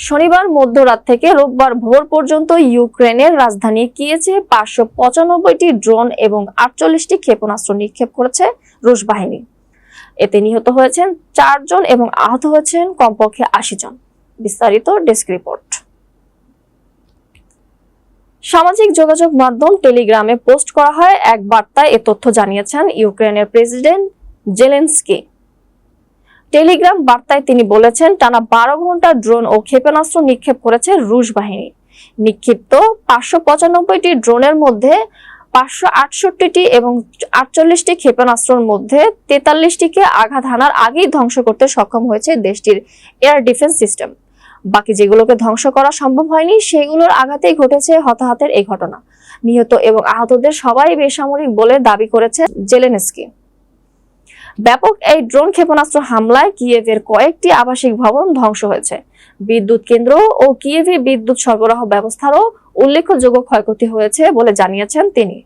শনিবার মধ্যরাত থেকে রোববার ভোর পর্যন্ত ইউক্রেনের রাজধানী কিয়েভে 595টি ড্রোন এবং 48টি ক্ষেপণাস্ত্র নিক্ষেপ করেছে রুশ বাহিনী। এতে নিহত হয়েছেন 4 জন এবং আহত হয়েছেন কমপক্ষে 80 জন। বিস্তারিত ডেস্ক রিপোর্ট। সামাজিক যোগাযোগ মাধ্যম টেলিগ্রামে পোস্ট করা হয় এক বার্তায় এ তথ্য জানিয়েছেন ইউক্রেনের প্রেসিডেন্ট জেলেনস্কি। টেলিগ্রাম বার্তায় তিনি বলেছেন, টানা 12 ঘন্টা ড্রোন ও ক্ষেপণাস্ত্র নিক্ষেপ করেছে রুশ বাহিনী। নিক্ষিপ্ত 595টি ড্রোনের মধ্যে 568টি এবং 48টি ক্ষেপণাস্ত্রের মধ্যে 43টিকে আঘাত হানার আগেই ধ্বংস করতে সক্ষম হয়েছে দেশটির এয়ার ডিফেন্স সিস্টেম। বাকি যেগুলোকে ধ্বংস করা সম্ভব হয়নি সেগুলোর আঘাতেই ঘটেছে হতাহতের এই ঘটনা। নিহত এবং আহতদের সবাই বেসামরিক বলে দাবি করেছে জেলেনস্কি। ব্যাপক এই ড্রোন ক্ষেপণাস্ত্র হামলায় কিয়েভের কয়েকটি আবাসিক ভবন ধ্বংস হয়েছে। বিদ্যুৎ কেন্দ্র ও কিয়েভে বিদ্যুৎ সরবরাহ ব্যবস্থারও উল্লেখযোগ্য ক্ষয়ক্ষতি হয়েছে বলে জানিয়েছেন তিনি।